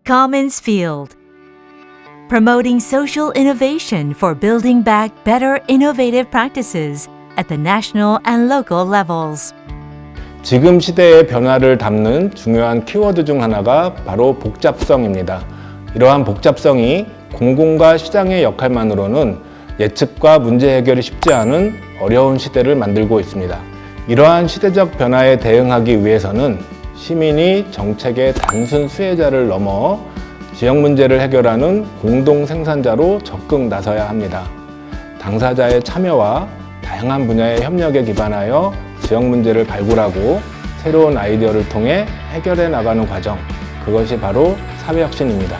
Commonz Field, promoting social innovation for building back better innovative practices at the national and local levels. 지금 시대의 변화를 담는 중요한 키워드 중 하나가 바로 복잡성입니다. 이러한 복잡성이 공공과 시장의 역할만으로는 예측과 문제 해결이 쉽지 않은 어려운 시대를 만들고 있습니다. 이러한 시대적 변화에 대응하기 위해서는 시민이 정책의 단순 수혜자를 넘어 지역 문제를 해결하는 공동 생산자로 적극 나서야 합니다. 당사자의 참여와 다양한 분야의 협력에 기반하여 지역 문제를 발굴하고 새로운 아이디어를 통해 해결해 나가는 과정, 그것이 바로 사회혁신입니다.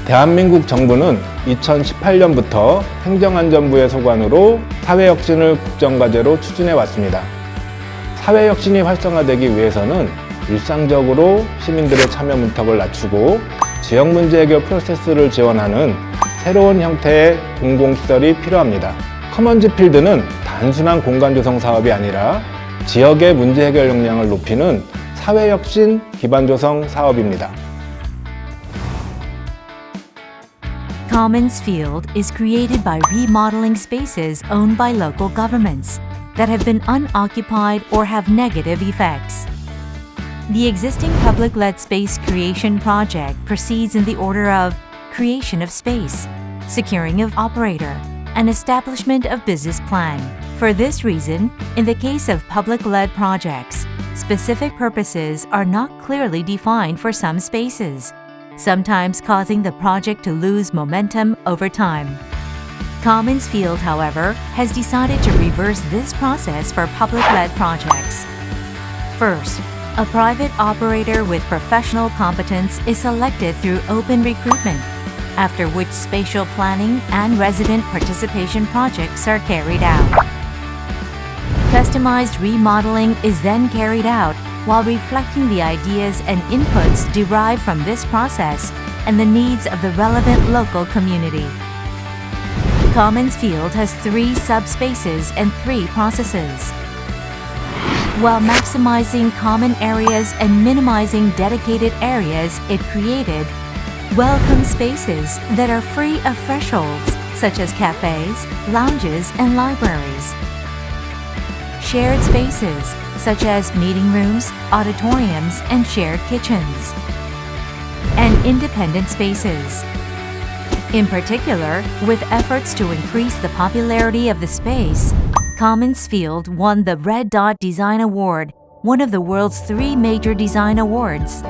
대한민국 정부는 2018년부터 행정안전부의 소관으로 사회혁신을 국정과제로 추진해 왔습니다. 사회혁신이 활성화되기 위해서는 일상적으로 시민들의 참여 문턱을 낮추고 지역 문제 해결 프로세스를 지원하는 새로운 형태의 공공시설이 필요합니다. 커먼즈 필드는 단순한 공간 조성 사업이 아니라 지역의 문제 해결 역량을 높이는 사회혁신 기반 조성 사업입니다. Commonz Field is created by remodeling spaces owned by local governments that have been unoccupied or have negative effects. The existing public-led space creation project proceeds in the order of creation of space, securing of operator, and establishment of business plan. For this reason, in the case of public-led projects, specific purposes are not clearly defined for some spaces, sometimes causing the project to lose momentum over time. Commonz Field, however, has decided to reverse this process for public-led projects. First, a private operator with professional competence is selected through open recruitment, after which spatial planning and resident participation projects are carried out. Customized remodeling is then carried out while reflecting the ideas and inputs derived from this process and the needs of the relevant local community. Commonz Field has 3 subspaces and 3 processes. While maximizing common areas and minimizing dedicated areas, it created welcome spaces that are free of thresholds, such as cafes, lounges, and libraries. Shared spaces, such as meeting rooms, auditoriums, and shared kitchens. And independent spaces. In particular, with efforts to increase the popularity of the space, Commonz Field won the Red Dot Design Award, one of the world's 3 major design awards.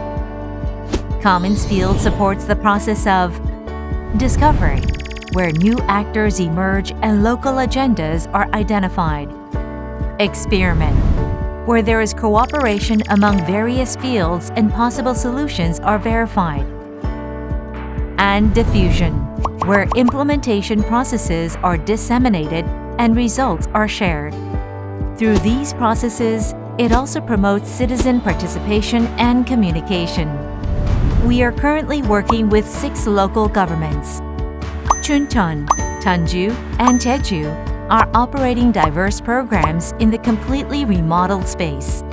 Commonz Field supports the process of discovery, where new actors emerge and local agendas are identified. Experiment, where there is cooperation among various fields and possible solutions are verified. And diffusion, where implementation processes are disseminated and results are shared. Through these processes, it also promotes citizen participation and communication. We are currently working with 6 local governments. Chuncheon, Jeonju, and Jeju are operating diverse programs in the completely remodeled space.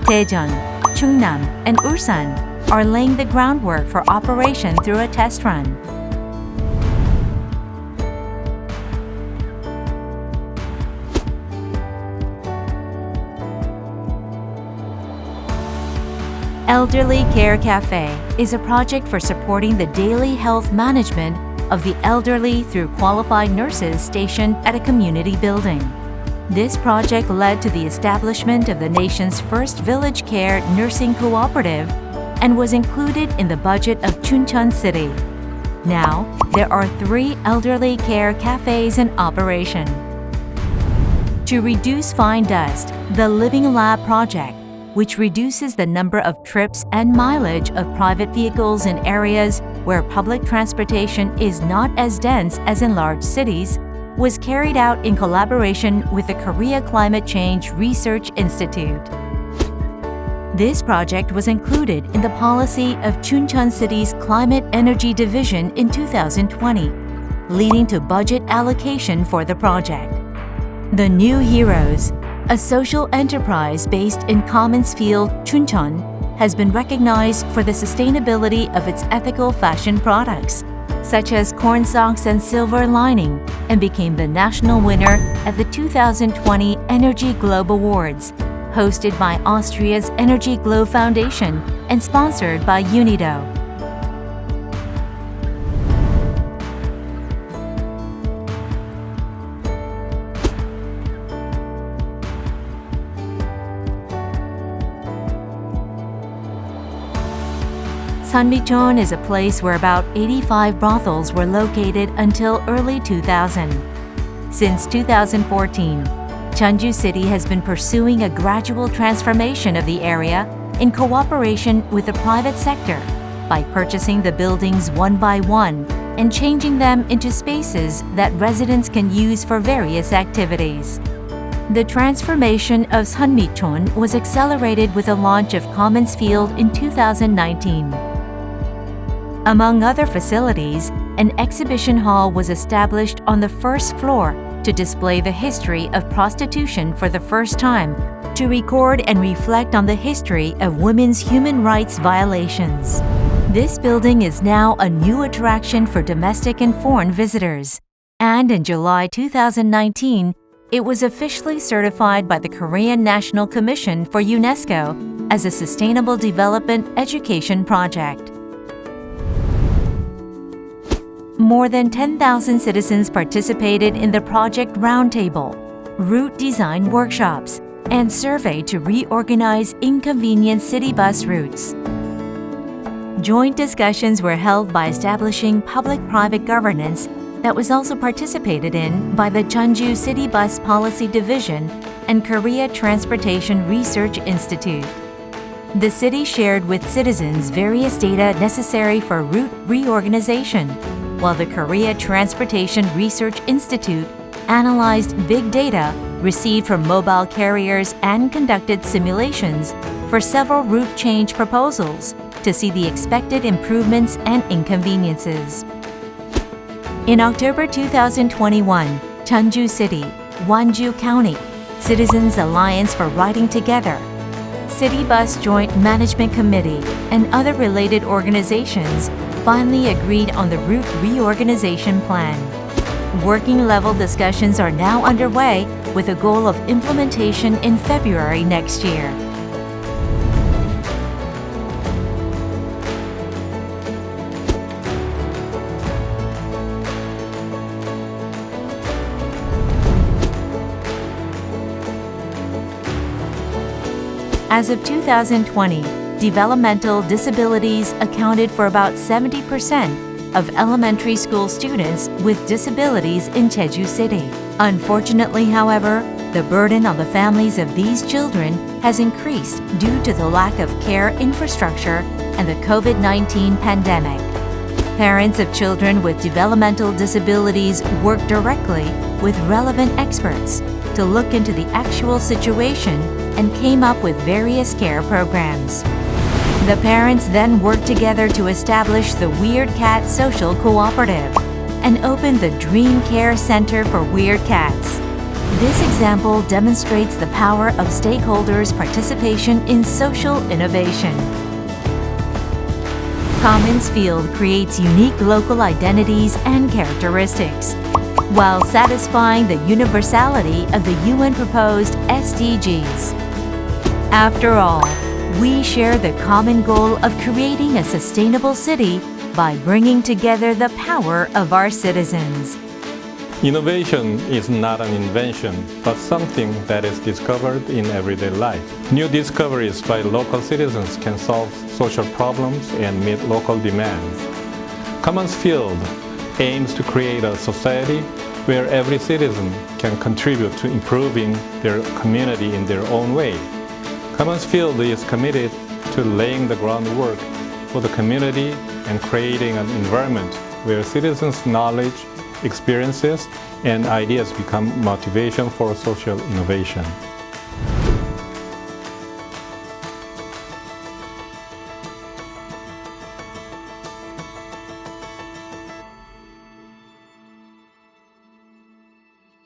Daejeon, Chungnam, and Ulsan are laying the groundwork for operation through a test run. Elderly Care Cafe is a project for supporting the daily health management of the elderly through qualified nurses stationed at a community building. This project led to the establishment of the nation's first village care nursing cooperative and was included in the budget of Chuncheon City. Now, there are 3 elderly care cafes in operation. To reduce fine dust, the Living Lab project, which reduces the number of trips and mileage of private vehicles in areas where public transportation is not as dense as in large cities, was carried out in collaboration with the Korea Climate Change Research Institute. This project was included in the policy of Chuncheon City's Climate Energy Division in 2020, leading to budget allocation for the project. The New Heroes, a social enterprise based in Commonz Field, Chuncheon, has been recognized for the sustainability of its ethical fashion products, such as corn socks and silver lining, and became the national winner at the 2020 Energy Globe Awards, hosted by Austria's Energy Globe Foundation and sponsored by Unido. Sunmicheon is a place where about 85 brothels were located until early 2000. Since 2014, Jeonju City has been pursuing a gradual transformation of the area in cooperation with the private sector by purchasing the buildings one by one and changing them into spaces that residents can use for various activities. The transformation of Sunmicheon was accelerated with the launch of Commonz Field in 2019. Among other facilities, an exhibition hall was established on the first floor to display the history of prostitution for the first time, to record and reflect on the history of women's human rights violations. This building is now a new attraction for domestic and foreign visitors. And in July 2019, it was officially certified by the Korean National Commission for UNESCO as a Sustainable Development Education Project. More than 10,000 citizens participated in the project roundtable, route design workshops, and survey to reorganize inconvenient city bus routes. Joint discussions were held by establishing public-private governance that was also participated in by the Jeonju City Bus Policy Division and Korea Transportation Research Institute. The city shared with citizens various data necessary for route reorganization, while the Korea Transportation Research Institute analyzed big data received from mobile carriers and conducted simulations for several route change proposals to see the expected improvements and inconveniences. In October 2021, Jeonju City, Wonju County, Citizens Alliance for Riding Together, City Bus Joint Management Committee, and other related organizations finally agreed on the route reorganization plan. Working level discussions are now underway with a goal of implementation in February next year. As of 2020, developmental disabilities accounted for about 70% of elementary school students with disabilities in Jeju City. Unfortunately, however, the burden on the families of these children has increased due to the lack of care infrastructure and the COVID-19 pandemic. Parents of children with developmental disabilities work directly with relevant experts to look into the actual situation and came up with various care programs. The parents then worked together to establish the Weird Cat Social Cooperative and opened the Dream Care Center for Weird Cats. This example demonstrates the power of stakeholders' participation in social innovation. Commonz Field creates unique local identities and characteristics, while satisfying the universality of the UN-proposed SDGs. After all, we share the common goal of creating a sustainable city by bringing together the power of our citizens. Innovation is not an invention, but something that is discovered in everyday life. New discoveries by local citizens can solve social problems and meet local demands. Commonz Field aims to create a society where every citizen can contribute to improving their community in their own way. Commonz Field is committed to laying the groundwork for the community and creating an environment where citizens' knowledge, experiences, and ideas become motivation for social innovation.